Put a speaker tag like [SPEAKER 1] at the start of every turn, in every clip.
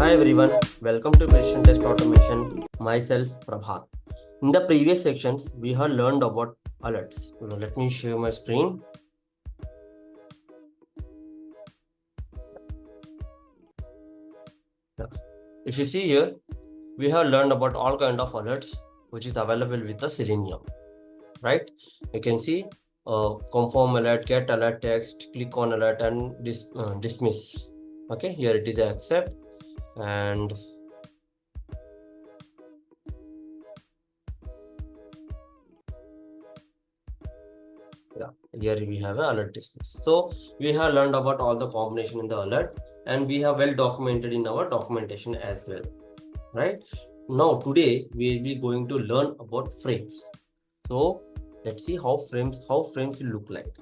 [SPEAKER 1] Hi everyone, welcome to Precision Test Automation. Myself Prabhat. In the previous sections, we have learned about alerts. Let me share my screen. If you see here, we have learned about all kind of alerts which is available with the Selenium, right? You can see confirm alert, get alert text, click on alert, and dismiss. Okay, here it is accept, and yeah, here we have an alert dismiss. So we have learned about all the combination in the alert, and we have well documented in our documentation as well, right? Now today we will be going to learn about frames. So let's see how frames will look like.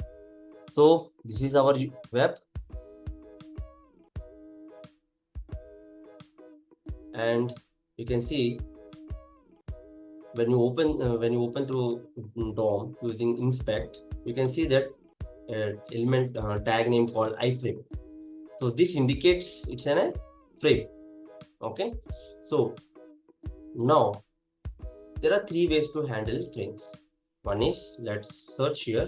[SPEAKER 1] So this is our web, and you can see when you open through DOM using inspect, you can see that element tag name called iframe. So this indicates it's a frame. Okay, so now there are three ways to handle frames. One is, let's search here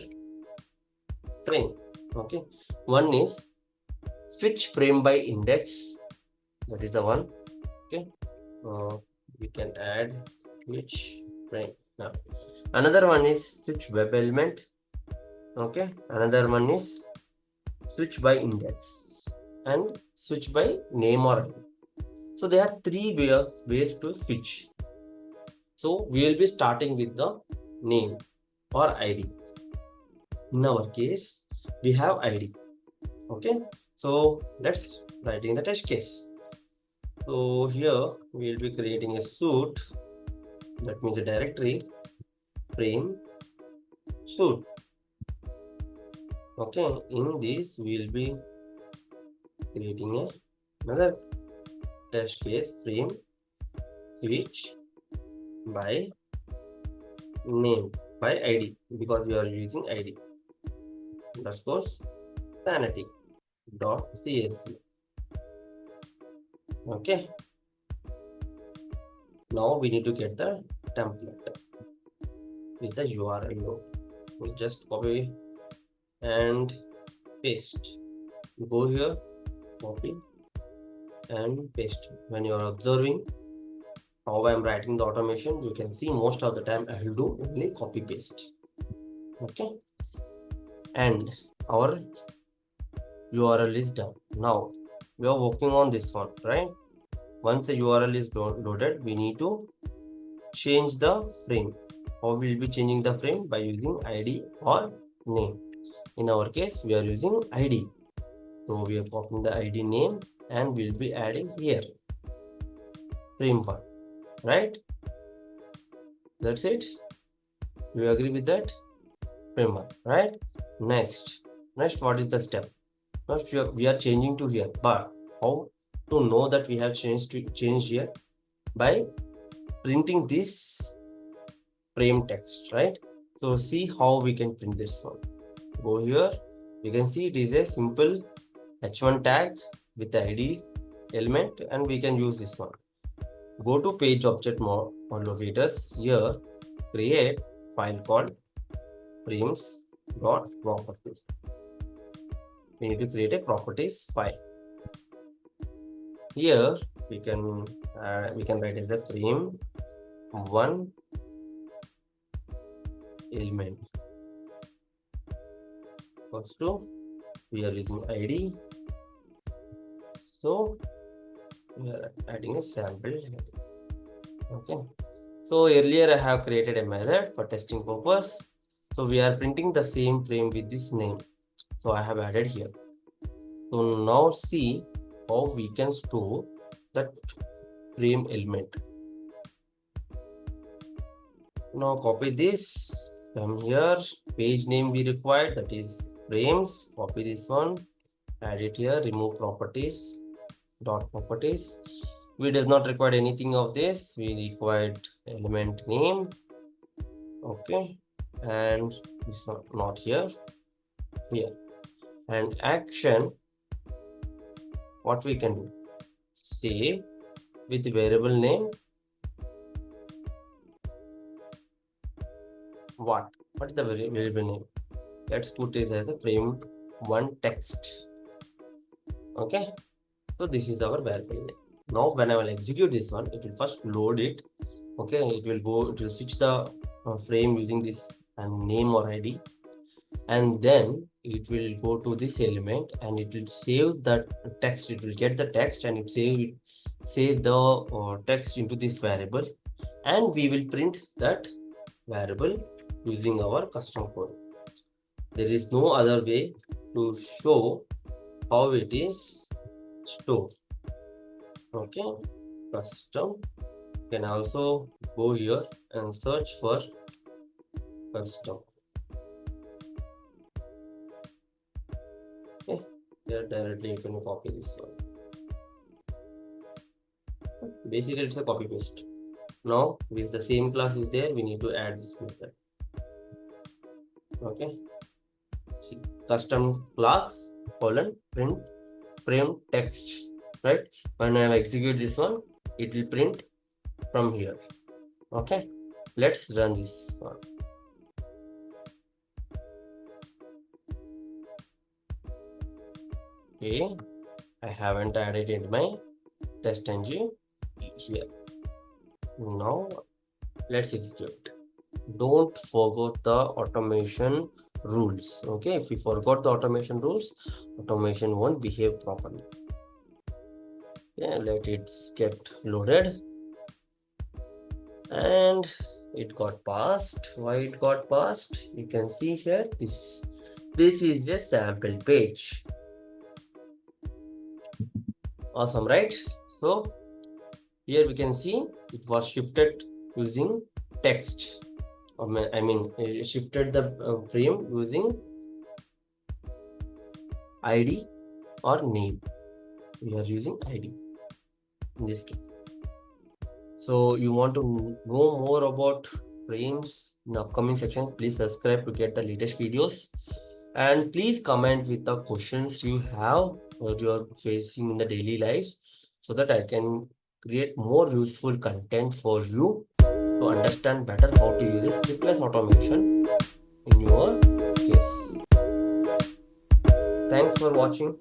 [SPEAKER 1] frame. Okay, one is switch frame by index, that is the one. Okay, we can add switch frame. Now another one is switch web element. Okay, another one is switch by index and switch by name or ID. So there are three ways to switch. So we will be starting with the name or ID. In our case, we have ID. Okay, so let's write in the test case. So here we will be creating a suite, that means a directory frame suite. Okay, in this we will be creating another test case frame switch by name by ID, because we are using ID underscore sanity dot csv. Okay, now we need to get the template with the URL node. We'll just copy and paste. Go here, copy and paste. When you are observing how I am writing the automation, you can see most of the time I will do only copy paste. Okay, and our URL is done. Now we are working on this one, right? Once the URL is loaded, we need to change the frame. How we will be changing the frame? By using ID or name. In our case, we are using ID. So we are copying the ID name and we'll be adding here frame one, right? That's it. You agree with that? Frame one, right? Next, what is the step? Next, we are changing to here. But how to know that we have changed here? By printing this frame text, right? So see how we can print this one. Go here. You can see it is a simple h1 tag with the ID element, and we can use this one. Go to page object or locators. Here, create file called frames.property. We need to create a properties file. Here we can write it as frame one element. First two, we are using ID. So we are adding a sample. Okay, so earlier I have created a method for testing purpose. So we are printing the same frame with this name. So I have added here. So now see how we can store that frame element. Now copy this, come here, page name we required, that is frames. Copy this one, add it here, remove properties, dot properties. We does not require anything of this. We required element name. Okay, and this one not here, and action. What we can do? save with variable name. What is the variable name? Let's put it as a frame1 text. Okay, so this is our variable name. Now when I will execute this one, it will first load it. Okay, it will switch the frame using this name or ID, and then it will go to this element and it will save that text. It will get the text and save the text into this variable, and we will print that variable using our custom code. There is no other way to show how it is stored. Okay, custom. You can also go here and search for custom. Okay, there directly you can copy this one. Basically, it's a copy paste. Now, with the same class is there, we need to add this method. Okay, see, custom class print frame text. Right, when I execute this one, it will print from here. Okay, let's run this one. Okay, I haven't added in my test engine here. Now let's execute. Don't forget the automation rules. Okay, if we forgot the automation rules, automation won't behave properly. Yeah, let it get loaded, and it got passed. Why it got passed? You can see here, this is a sample page. Awesome, right? So here we can see it was shifted using text. I mean, it shifted the frame using ID or name. We are using ID in this case. So you want to know more about frames in upcoming sections, please subscribe to get the latest videos. And please comment with the questions you have or you are facing in the daily lives, so that I can create more useful content for you to understand better how to use this scriptless automation in your case. Thanks for watching.